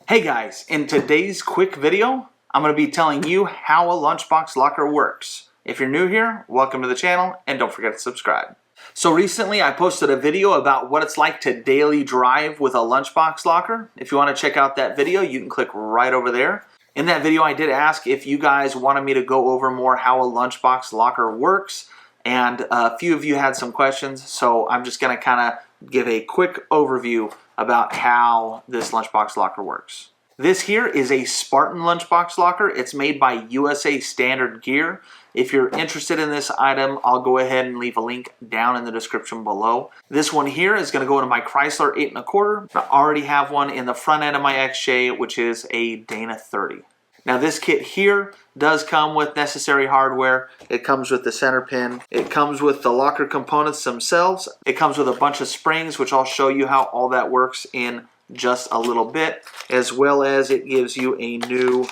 Hey guys, in today's quick video, I'm going to be telling you how a lunchbox locker works. If you're new here, welcome to the channel and don't forget to subscribe. So recently I posted a video about what it's like to daily drive with a lunchbox locker. If you want to check out that video, you can click right over there. In that video I did ask if you guys wanted me to go over more how a lunchbox locker works, and a few of you had some questions, so I'm just going to kind of give a quick overview about how this lunchbox locker works. This here is a Spartan lunchbox locker. It's made by USA Standard Gear. If you're interested in this item, I'll go ahead and leave a link down in the description below. This one here is going to go into my Chrysler 8 1/4. I already have one in the front end of my XJ, which is a Dana 30. Now this kit here does come with necessary hardware. It comes with the center pin. It comes with the locker components themselves. It comes with a bunch of springs, which I'll show you how all that works in just a little bit, as well as it gives you a new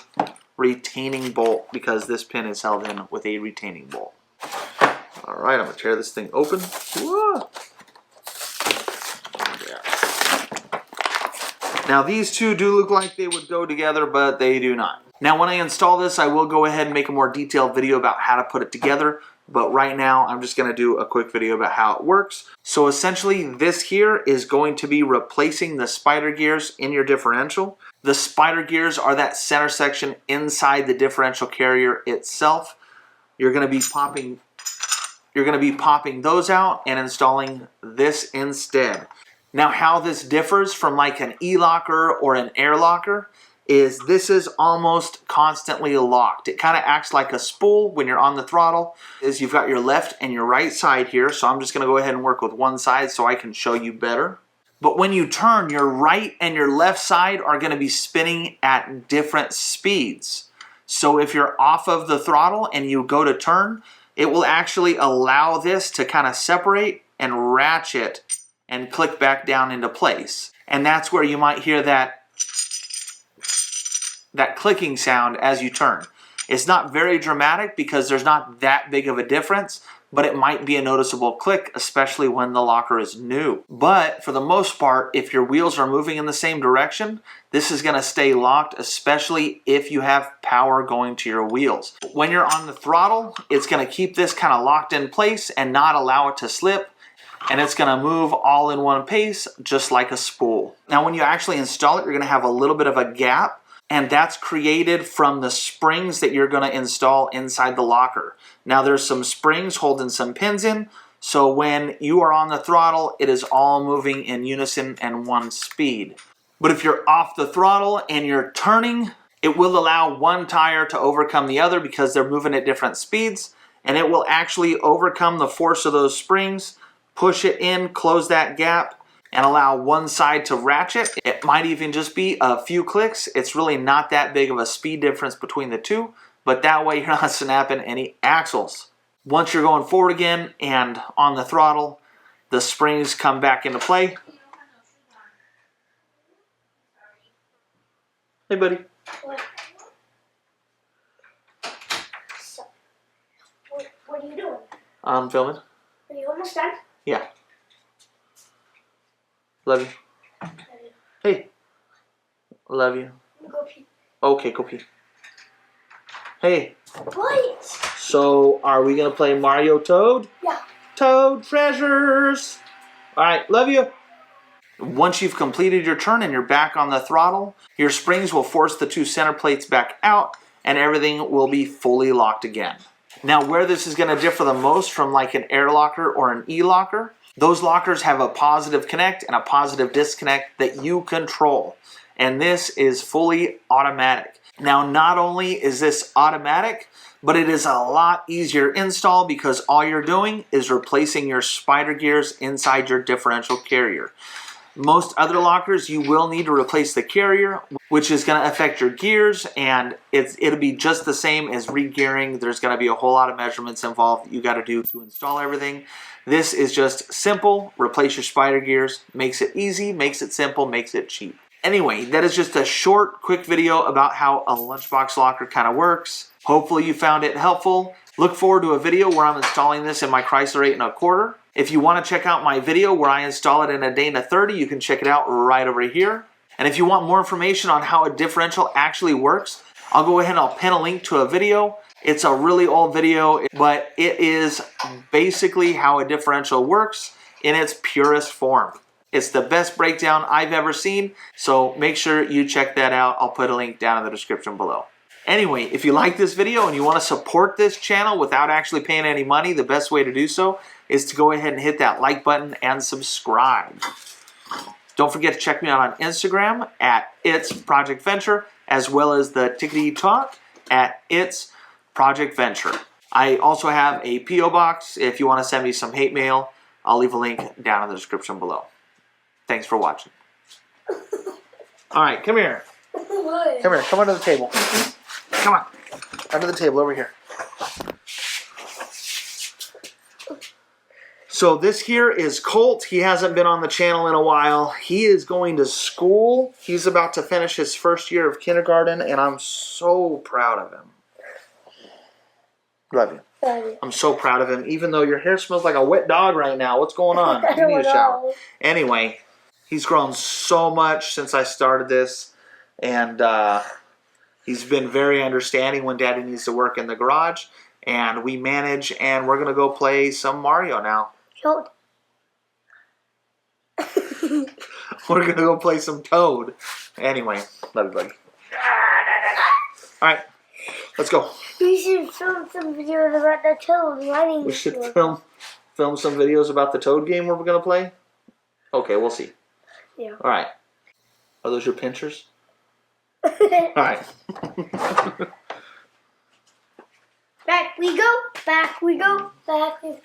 retaining bolt because this pin is held in with a retaining bolt. All right, I'm gonna tear this thing open. Whoa. Now these two do look like they would go together, but they do not. Now when I install this, I will go ahead and make a more detailed video about how to put it together, but right now I'm just going to do a quick video about how it works. So essentially this here is going to be replacing the spider gears in your differential. The spider gears are that center section inside the differential carrier itself. You're going to be popping those out and installing this instead. Now how this differs from like an e-locker or an air locker is this is almost constantly locked. It kind of acts like a spool when you're on the throttle. You've got your left and your right side here, so I'm just going to go ahead and work with one side so I can show you better. But when you turn, your right and your left side are going to be spinning at different speeds. So if you're off of the throttle and you go to turn, it will actually allow this to kind of separate and ratchet and click back down into place. And that's where you might hear that clicking sound as you turn. It's not very dramatic because there's not that big of a difference, but it might be a noticeable click, especially when the locker is new. But for the most part, if your wheels are moving in the same direction, this is going to stay locked, especially if you have power going to your wheels. When you're on the throttle, it's going to keep this kind of locked in place and not allow it to slip, and it's going to move all in one pace, just like a spool. Now when you actually install it, you're going to have a little bit of a gap, and that's created from the springs that you're going to install inside the locker. Now there's some springs holding some pins in, so when you are on the throttle, it is all moving in unison and one speed. But if you're off the throttle and you're turning, it will allow one tire to overcome the other because they're moving at different speeds, and it will actually overcome the force of those springs, push it in, close that gap, and allow one side to ratchet. It might even just be a few clicks. It's really not that big of a speed difference between the two, but that way you're not snapping any axles. Once you're going forward again and on the throttle, the springs come back into play. Hey buddy. What? So, what are you doing? I'm filming. Are you almost done? Yeah. Love you. Love you. Hey. Love you. Go pee. Okay, go pee. Hey. What? So, are we going to play Mario Toad? Yeah. Toad Treasures. Alright, love you. Once you've completed your turn and you're back on the throttle, your springs will force the two center plates back out and everything will be fully locked again. Now, where this is going to differ the most from like an air locker or an e-locker, those lockers have a positive connect and a positive disconnect that you control. And this is fully automatic. Now, not only is this automatic, but it is a lot easier install because all you're doing is replacing your spider gears inside your differential carrier. Most other lockers, you will need to replace the carrier, which is going to affect your gears, and it'll be just the same as re-gearing. There's going to be a whole lot of measurements involved that you got to do to install everything. This is just simple, replace your spider gears, makes it easy, makes it simple, makes it cheap. Anyway, that is just a short, quick video about how a lunchbox locker kind of works. Hopefully you found it helpful. Look forward to a video where I'm installing this in my Chrysler 8 1/4. If you want to check out my video where I install it in a Dana 30, you can check it out right over here. And if you want more information on how a differential actually works, I'll go ahead and I'll pin a link to a video. It's a really old video, but it is basically how a differential works in its purest form. It's the best breakdown I've ever seen, so make sure you check that out. I'll put a link down in the description below. Anyway, if you like this video and you want to support this channel without actually paying any money, the best way to do so is to go ahead and hit that like button and subscribe. Don't forget to check me out on Instagram at It's Project Venture, as well as the Tickety Talk at It's Project Venture. I also have a P.O. box. If you want to send me some hate mail, I'll leave a link down in the description below. Thanks for watching. All right, come here. What? Come here. Come under the table. Come on. Under the table, over here. So this here is Colt. He hasn't been on the channel in a while. He is going to school. He's about to finish his first year of kindergarten, and I'm so proud of him. Love you. I'm so proud of him, even though your hair smells like a wet dog right now. What's going on? You need a shower. Anyway, he's grown so much since I started this, and he's been very understanding when Daddy needs to work in the garage, and we manage, and we're going to go play some Mario now. We're going to go play some Toad. Anyway, love you, buddy. All right, let's go. We should film some videos about the Toad. We should film some videos about the Toad game we're going to play? Okay, we'll see. Yeah. All right. Are those your pinchers? All right. Back we go, back we go, back we go.